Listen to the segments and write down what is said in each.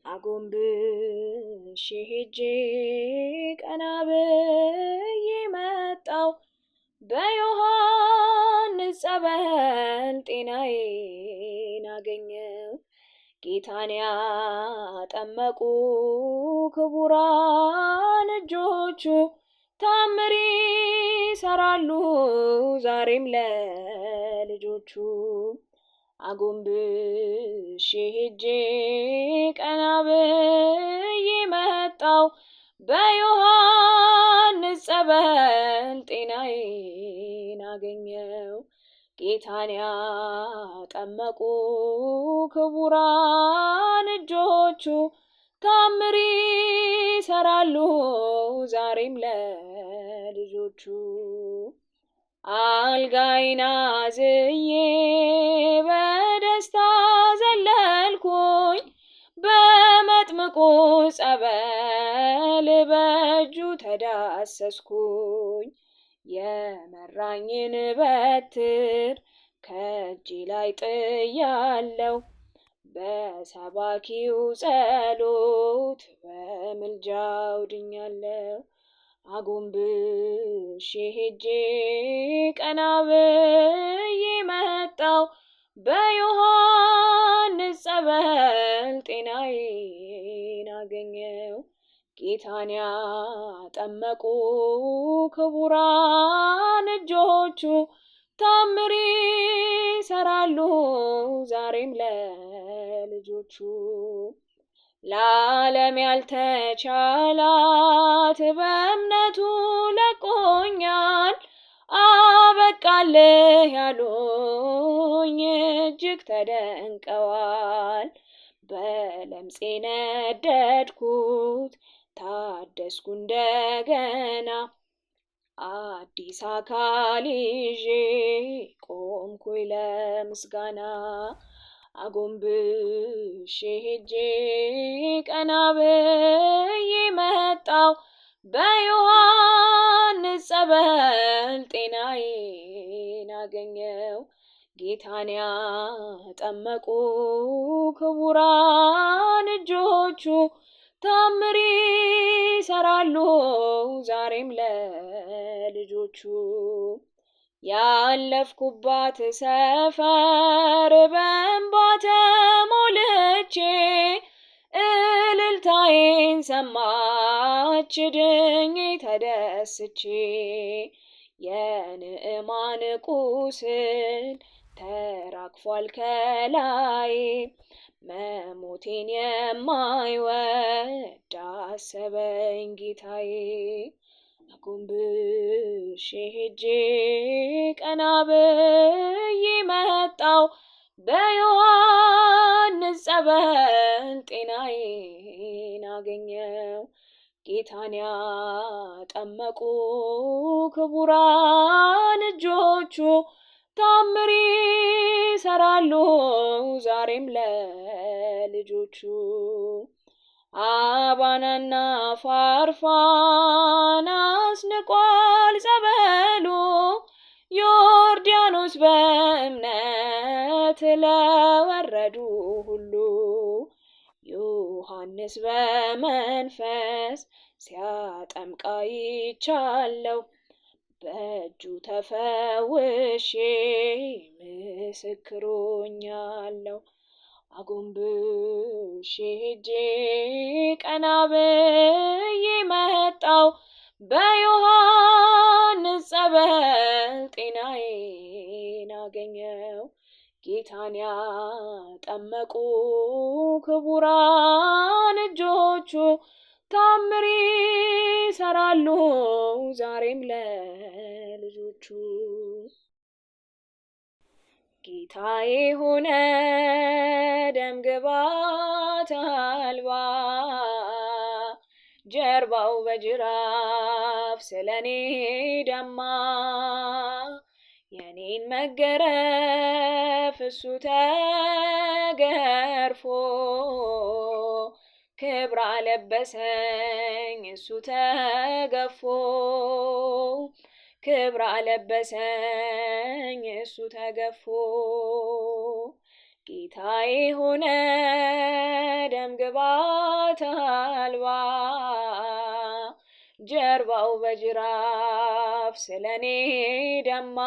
አጎንብሼ ሄጄ ቀና ብዬ መጣው በዮሐንስ ጸበል ጤናዬን አገኘው። ጌታን ያጠመቁ ክቡራን እጆቹ ታምር ይሰራሉ ዛሬም ለልጆቹ። አጎንብሼ ሄጄ ቀና ብዬ መጣው በዮሐንስ ጸበል ጤናዬን አገኘው። ጌታን ያጠመቁ ክቡራን እጆቹ ታምር ይሰራሉ ዛሬም ለልጆቹ። አልጋዬን አዝዬ በደስታ ዘለልኩኝ በመጥምቁ ጸበል በእጁ ተዳሰስኩኝ። የመራኝን በትር ከእጄ ላይ ጥያለው በሰባኪው ጸሎት በምልጃው ድኛለው። አጎንብሼ ሄጄ ቀና ብዬ መጣው በዮሐንስ ጸበል ጤናዬን አገኘው። ጌታን ያጠመቁ ክቡራን እጆቹ ታምር ይሰራሉ ዛሬም ለልጆቹ። ለዓለም ያልተቻላት በእምነቱ ለቆኛል። አበቃልህ ያሉኝ እጅግ ተደንቀዋል። በለምጼ ነደድኩት ታደስኩ እንደገና። አዲስ አካል ይዤ ቆምኩኝ ለምስጋና። አጎንብሼ ሄጄ ቀና ብዬ መጣው በዮሐንስ ጸበል ጤናዬን አገኘው። ጌታን ያጠመቁ ክቡራን እጆቹ ታምር ይሰራሉ ዛሬም ለልጆቹ። ያለፍኩባት ሰፈር በእንባ ተሞልቼ እልልታዬን ሰማች ድኜ ተደስቼ። የንዕማን ቁስል ተራግፏል ከላይ መሞቴን የማይወድ አሰበኝ ጌታዬ። አጎንብሼ ሄጄ ቀና ብዬ መጣው በዮሐንስ ጸበል ጤናዬን አገኘው። ጌታን ያጠመቁ ክቡራን እጆቹ ታምር ይሰራሉ ዛሬም ለልጆቹ። አባናና ፋርፋን አስንቋል ጸበሉ ዮርዳኖስ በእምነት ለወረዱ ሁሉ። ዮሐንስ በመንፈስ ሲያጠምቅ አይቻለው በእጁ ተፈውሼ ምስክር ሆኛለው። አጎንብሼ ሄጄ ቀና ብዬ መጣው በዮሐንስ ጸበል ጤናዬን አገኘው። ጌታን ያጠመቁ ክቡራን እጆቹ ታምር ይሰራሉ ዛሬም ለልጆቹ። ጌታዬ ሆነ ደምግባት አልባ ጀርባው በጅራፍ ስለኔ ደማ። የኔን መገረፍ እሱ ተገርፎ ክብር አለበሰኝ እሱ ተገፎ። ክብር አለበሰኝ እሱ ተገፎ። ጌታዬ ሆነ ደምግባት ግባት አልባ ጀርባው በጅራፍ ስለኔ ደማ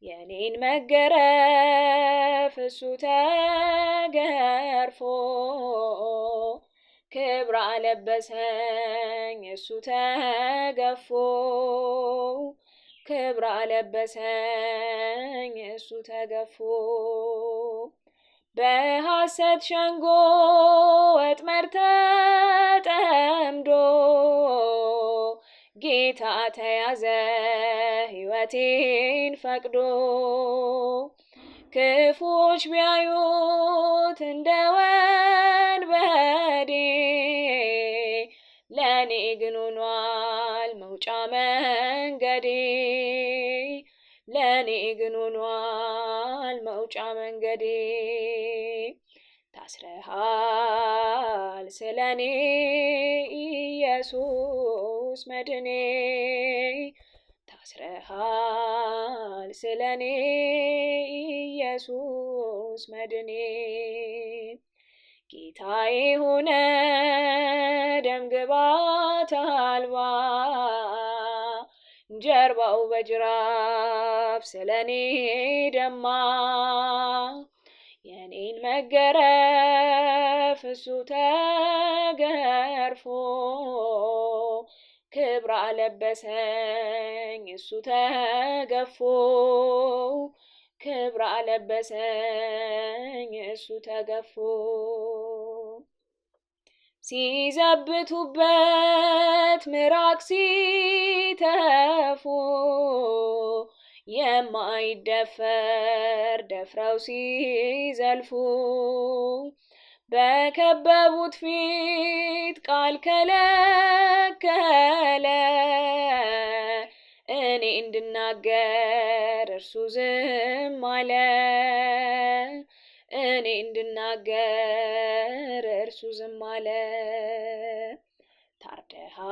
የኔን መገረፍ እሱ ተገርፎ ክብር አለበሰኝ እሱ ተገፎ ክብር አለበሰኝ እሱ ተገፎ በሐሰት ሸንጎ ወጥመድ ተጠምዶ ጌታ ተያዘ ሕይወቴን ፈቅዶ ክፉዎች ቢያዩት እንደ ወንበዴ ለኔ ግን ሆኗል መውጫ መንገዴ ለኔ ግን ሆኗል መውጫ መንገዴ ታስረሃል ስለኔ ኢየሱስ መድኔ ታስረሃል ስለኔ ኢየሱስ መድኔ ጌታዬ ሆነ ደምግባት አልባ ጀርባው በጅራፍ ስለኔ ደማ የኔን መገረፍ እሱ ተገርፎ ክብር አለበሰኝ እሱ ተገፎ ክብር አለበሰኝ እሱ ተገፎ ሲዘብቱበት ምራቅ ሲተፉ የማይደፈር ደፍረው ሲዘልፉ በከበቡት ፊት ቃል ከለከለ እኔ እንድናገር እርሱ ዝም አለ እኔ እንድናገር እርሱ ዝም አለ ታርደሃል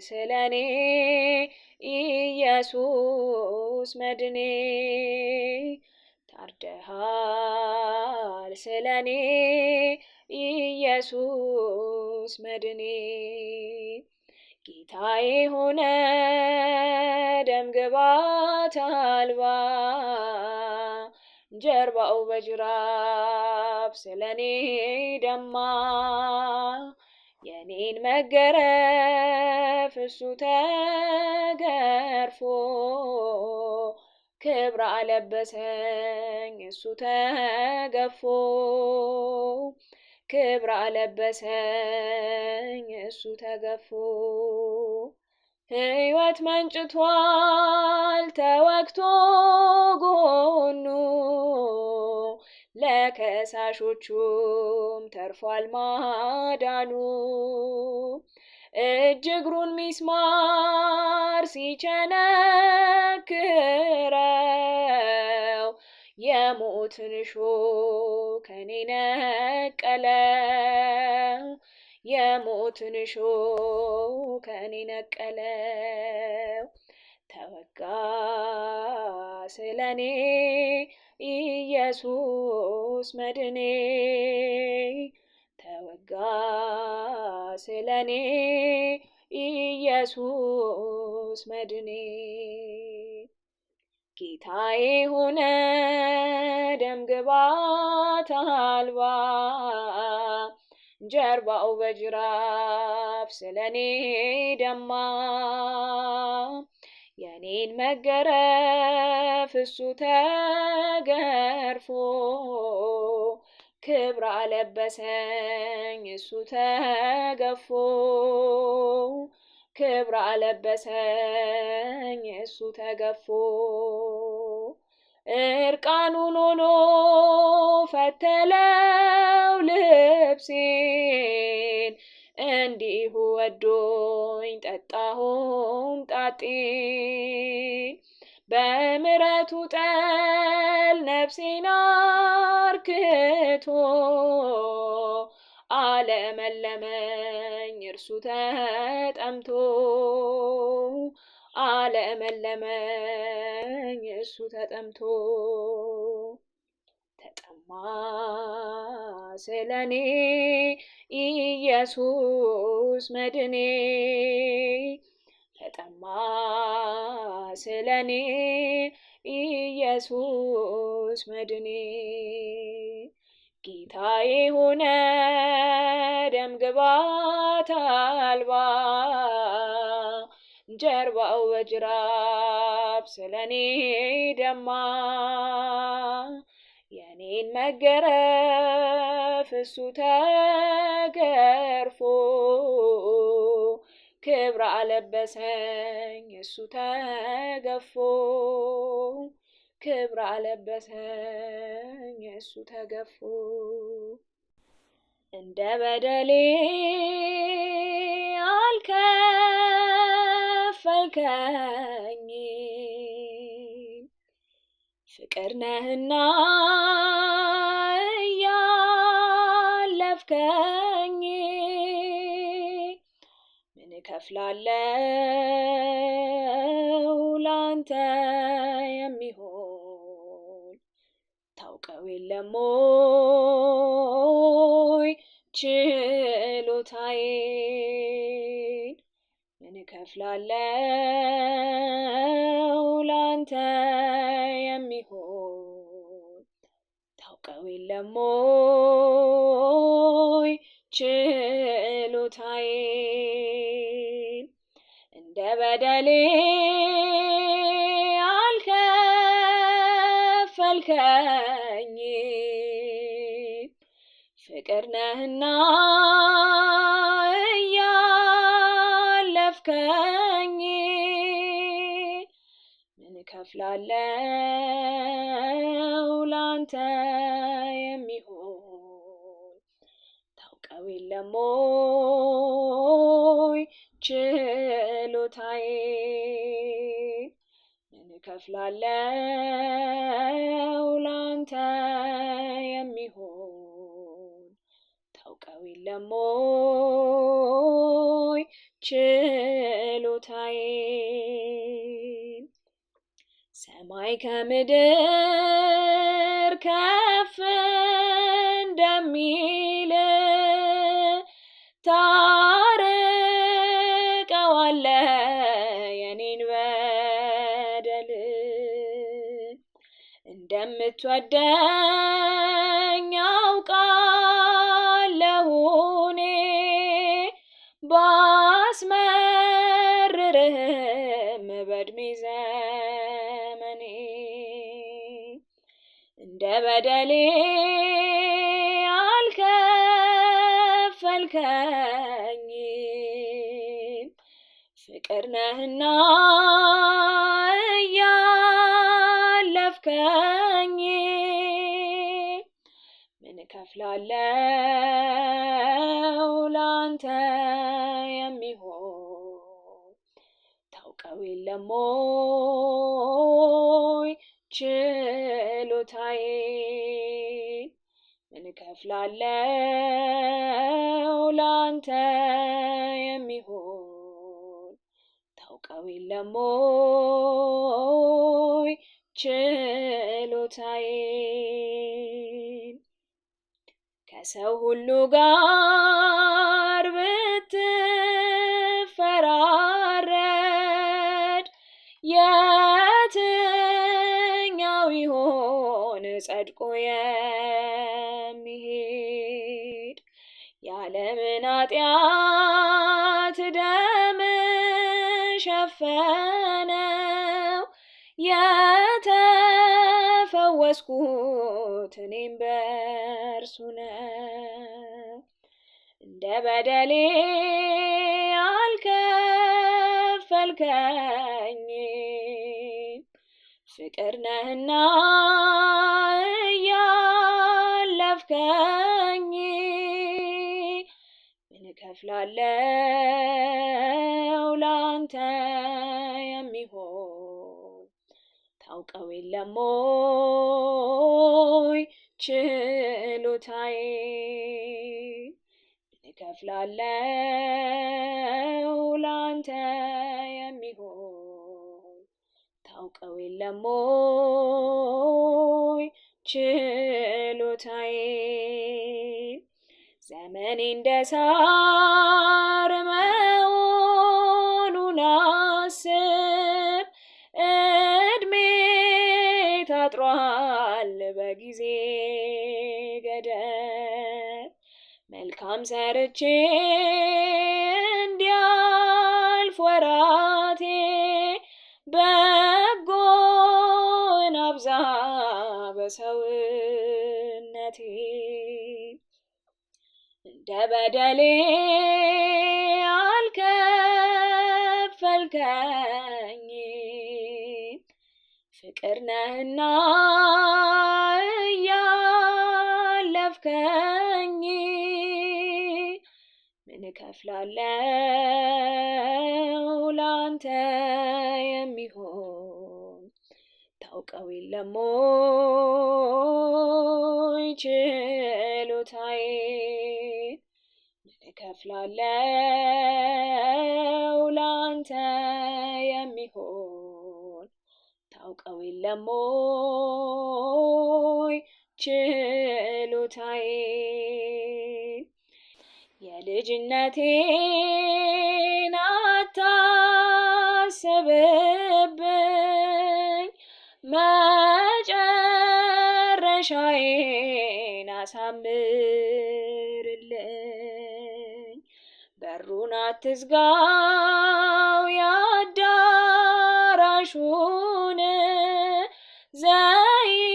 ስለኔ ኢየሱስ መድኔ ታርደሃል ስለኔ ኢየሱስ መድኔ ጌታዬ ሆነ ደምግባት አልባ ጀርባው በጅራፍ ስለኔ ደማ የኔን መገረፍ እሱ ተገርፎ ክብር አለበሰኝ እሱ ተገፎ ክብር አለበሰኝ እሱ ተገፎ ሕይወት መንጭቷል ተወግቶ ጎኑ ለከሳሾቹም ተርፏል ማዳኑ እጅ እግሩን ሚስማር ሲቸነክረው የሞትን እሾህ ከኔ ነቀለው የሞትን እሾህ ከኔ ነቀለው ተወጋ ስለኔ ኢየሱስ መድኔ ተወጋ ስለኔ ኢየሱስ መድኔ ጌታዬ ሆነ ደምግባት አልባ ጀርባው በጅራፍ ስለኔ ደማ የኔን መገረፍ እሱ ተገርፎ ክብር አለበሰኝ እሱ ተገፎ ክብር አለበሰኝ እሱ ተገፎ እርቃኑን ሆኖ ፈተለው ልብሴን እንዲሁ ወዶኝ ጠጣሁም ጣጤን በምሕረቱ ጠል ነፍሴን አርክቶ አለመለመኝ እርሱ ተጠምቶ አለመለመኝ እሱ ተጠምቶ ተጠማ ስለኔ ኢየሱስ መድኔ ተጠማ ስለኔ ኢየሱስ መድኔ ጌታዬ ሆነ ደም ግባት አልባ ጀርባው በጅራፍ ስለኔ ደማ የኔን መገረፍ እሱ ተገርፎ ክብር አለበሰኝ እሱ ተገፎ ክብር አለበሰኝ እሱ ተገፎ እንደ በደሌ አልከፈልከኝም ፍቅር ነህና እያለፍከኝ ምን እከፍላለሁ ላንተ የሚሆን ታውቀው የለም ወይ ችሎታዬን ምን እከፍላለሁ ላንተ የሚሆን ታውቀው የለም ወይ ችሎታዬን እንደ በደሌ አልከፈልከኝም ፍቅር ነህና እያለፍከኝ ምን እከፍላለሁ ላንተ የሚሆን ታውቀው የለም ወይ ችሎታዬን ምን እከፍላለሁ ላንተ የሚሆን ታውቀው የለም ወይ ችሎታዬን ሰማይ ከምድር ከፍ እንደሚል ታርቀዋለህ የኔን በደል እንደምትወደኝ አውቃለሁ እኔ ባስመርርህም በዕድሜ ዘመኔ እንደ በደሌ አልከፈልከኝም ፍቅር ነህና እያለፍከኝ ምን እከፍላለሁ ላንተ የሚሆን ታውቀው የለም ወይ ችሎታዬን ምን እከፍላለሁ ላንተ የሚሆን ታውቀው የለም ወይ ችሎታዬን ከሰው ሁሉ ጋር ብትፈራረድ የትኛው ይሆን ጸድቆ የሚሄድ የዓለምን ኃጢአት ደም ሸፈነው የተፈወስኩት እኔም በእርሱ ነው እንደ በደሌ አልከፈልከኝም ፍቅር ነህና እያለፍከኝ ምን እከፍላለሁ ላንተ የሚሆን ታውቀው የለም ወይ ችሎታዬን ምን እከፍላለሁ ላንተ የሚሆን ታውቀው የለም ወይ ችሎታዬን ዘመኔ እንደ ሳር መሆኑን አስብ። እድሜ ታጥሯል በጊዜ ገደብ። መልካም ሰርቼ እንዲያልፍ ወራቴ በጎን አብዛ በሰውነቴ። እንደ በደሌ አልከፈልከኝ ፍቅር ነህና እያለፍከኝ። ምን እከፍላለሁ ላንተ የሚሆን ታውቀው የለም ወይ ችሎታዬ? ምን እከፍላለሁ ላንተ የሚሆን ታውቀው የለም ወይ ችሎታዬ? የልጅነቴን አታስብብኝ፣ መጨረሻዬን አሳምርልኝ። በሩን አትዝጋው የአዳራሹን፣ ዘይቴን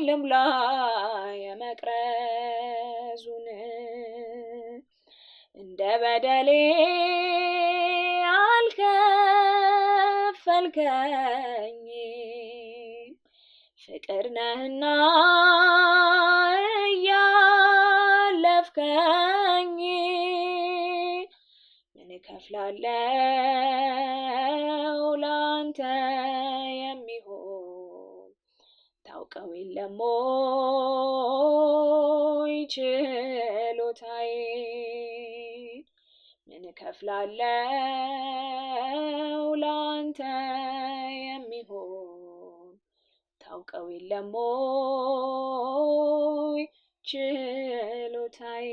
ልምላ የመቅረዙን። እንደ በደሌ አልከፈልከኝ ፍቅር ነህና እያለፍከኝ። ምን እከፍላለሁ ላንተ የሚሆን ታውቀው የለም ወይ ችሎታዬ? ምን እከፍላለሁ ላንተ የሚሆን ታውቀው የለም ወይ ችሎታዬ?